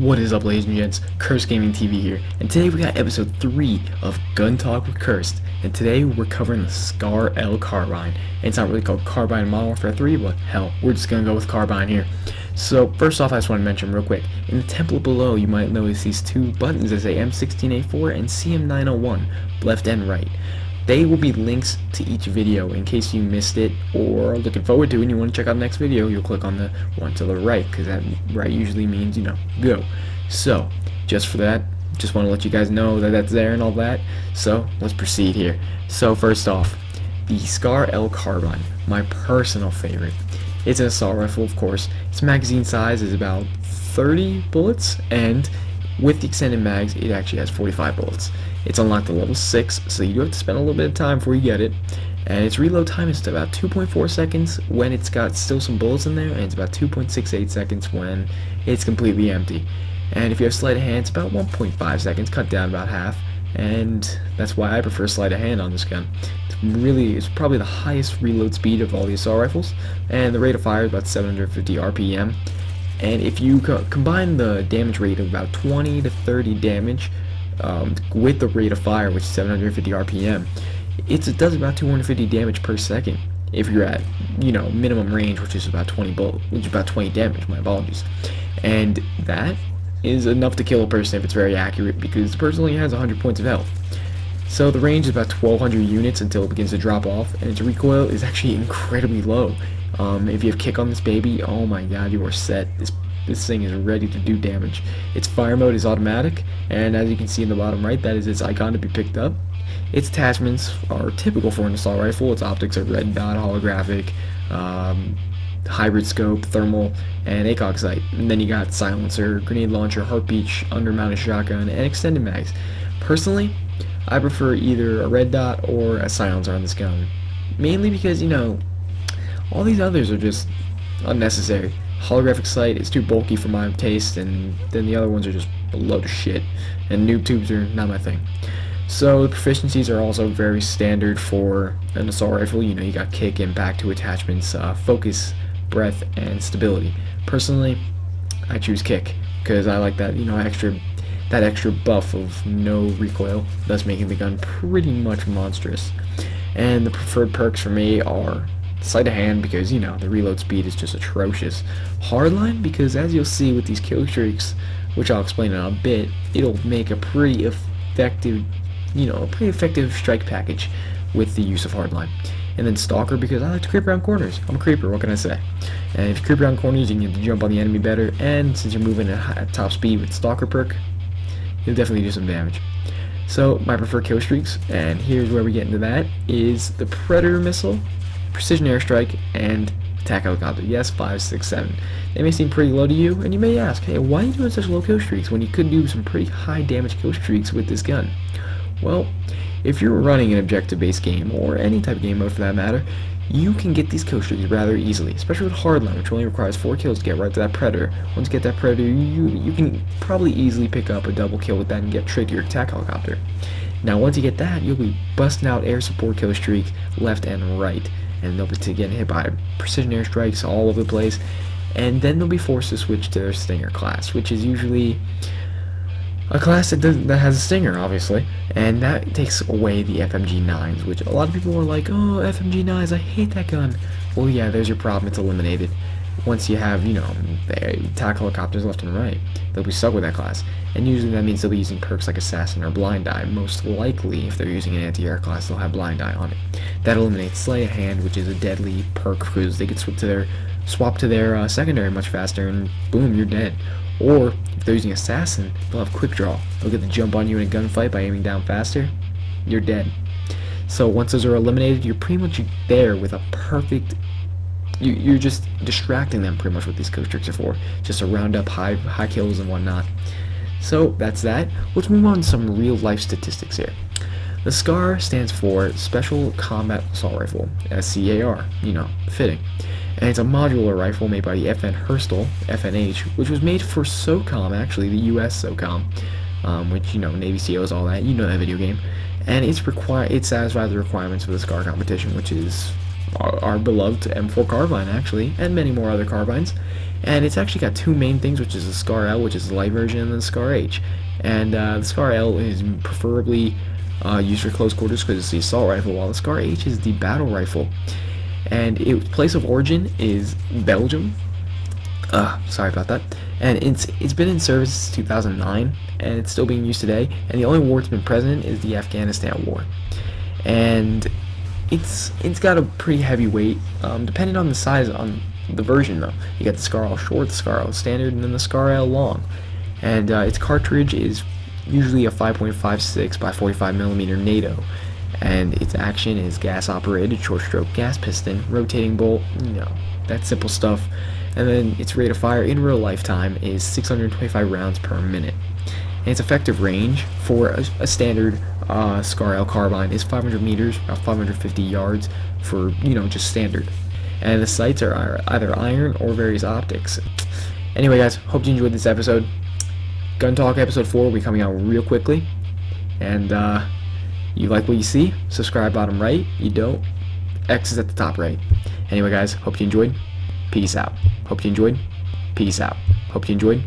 What is up, ladies and gents? Cursed Gaming TV here, and today we got episode 3 of Gun Talk with Cursed, and today we're covering the Scar L Carbine. And it's not really called Carbine Modern Warfare 3, but hell, we're just gonna go with Carbine here. So first off, I just want to mention real quick, in the template below you might notice these two buttons that say M16A4 and CM901, left and right. They will be links to each video in case you missed it or are looking forward to it and you want to check out the next video. You'll click on the one to the right, because that right usually means, go. So, just for that, just want to let you guys know that that's there and all that. So, let's proceed here. So, first off, the Scar L Carbine, my personal favorite. It's an assault rifle, of course. Its magazine size is about 30 bullets, and with the extended mags, it actually has 45 bullets. It's unlocked at level 6, so you do have to spend a little bit of time before you get it. And its reload time is about 2.4 seconds when it's got still some bullets in there, and it's about 2.68 seconds when it's completely empty. And if you have sleight of hand, it's about 1.5 seconds, cut down about half. And that's why I prefer sleight of hand on this gun. It's probably the highest reload speed of all the assault rifles, and the rate of fire is about 750 RPM. And if you combine the damage rate of about 20 to 30 damage with the rate of fire, which is 750 RPM, it does about 250 damage per second. If you're at, minimum range, which is about 20 damage. My apologies. And that is enough to kill a person if it's very accurate, because the person only has 100 points of health. So the range is about 1200 units until it begins to drop off, and its recoil is actually incredibly low. If you have kick on this baby, oh my god, you are set. This thing is ready to do damage. Its fire mode is automatic, and as you can see in the bottom right, that is its icon to be picked up. Its attachments are typical for an assault rifle. Its optics are red dot, holographic, hybrid scope, thermal, and ACOG sight. And then you got silencer, grenade launcher, heartbeat, undermounted shotgun, and extended mags. Personally, I prefer either a red dot or a silencer on this gun, mainly because, all these others are just unnecessary. Holographic sight is too bulky for my taste, and then the other ones are just a load of shit, and noob tubes are not my thing. So the proficiencies are also very standard for an assault rifle. You got kick, impact, 2 attachments, focus, breath, and stability. Personally, I choose kick because I like that extra buff of no recoil, thus making the gun pretty much monstrous. And the preferred perks for me are sleight of hand, because the reload speed is just atrocious. Hardline, because as you'll see with these kill streaks, which I'll explain in a bit, it'll make a pretty effective strike package with the use of hardline. And then stalker, because I like to creep around corners. I'm a creeper, what can I say? And if you creep around corners, you can get to jump on the enemy better, and since you're moving at top speed with stalker perk, you'll definitely do some damage. So my preferred kill streaks, and here's where we get into that, is the Predator missile, precision airstrike, and attack helicopter. Yes, 5, 6, 7. They may seem pretty low to you, and you may ask, hey, why are you doing such low kill streaks when you could do some pretty high damage kill streaks with this gun? Well, if you're running an objective-based game, or any type of game mode for that matter, you can get these kill streaks rather easily, especially with hardline, which only requires 4 kills to get right to that Predator. Once you get that Predator, you can probably easily pick up a double kill with that and get straight to your attack helicopter. Now, once you get that, you'll be busting out air support kill streak left and right, and they'll be getting hit by precision airstrikes all over the place, and then they'll be forced to switch to their Stinger class, which is usually a class that has a Stinger, obviously, and that takes away the FMG9s, which a lot of people are like, oh, FMG9s, I hate that gun. Well, yeah, there's your problem, it's eliminated. Once you have, the attack helicopters left and right, they'll be stuck with that class. And usually that means they'll be using perks like Assassin or Blind Eye. Most likely, if they're using an anti-air class, they'll have Blind Eye on it. That eliminates Sleight of Hand, which is a deadly perk because they can swap to their secondary much faster, and boom, you're dead. Or, if they're using Assassin, they'll have Quick Draw. They'll get the jump on you in a gunfight by aiming down faster. You're dead. So once those are eliminated, you're pretty much there with a perfect... You're just distracting them pretty much what these kill streaks are for, just to round up high kills and whatnot. So that's that. Let's move on to some real life statistics here. The SCAR stands for Special Combat Assault Rifle, SCAR, fitting. And it's a modular rifle made by the FN Herstal, FNH, which was made for SOCOM, actually, the US SOCOM, which, Navy SEALs, all that, that video game. And it satisfies the requirements for the SCAR competition, which is our beloved M4 carbine, actually, and many more other carbines. And it's actually got two main things, which is the Scar L, which is the light version, and the Scar H. And the Scar L is preferably used for close quarters because it's the assault rifle, while the Scar H is the battle rifle. And its place of origin is Belgium. Sorry about that. And it's been in service since 2009, and it's still being used today. And the only war it's been present in is the Afghanistan war. And it's got a pretty heavy weight, depending on the size on the version though. You got the Scar L short, the Scar L standard, and then the Scar L long. And its cartridge is usually a 5.56 by 45 millimeter NATO. And its action is gas operated, short stroke gas piston, rotating bolt, that simple stuff. And then its rate of fire in real lifetime is 625 rounds per minute. And its effective range for a standard Scar L carbine is 500 meters, about 550 yards for, just standard. And the sights are either iron or various optics. Anyway guys, hope you enjoyed this episode. Gun Talk episode 4 will be coming out real quickly. And you like what you see? Subscribe bottom right. You don't? X is at the top right. Anyway guys, hope you enjoyed. Peace out. Hope you enjoyed. Peace out. Hope you enjoyed.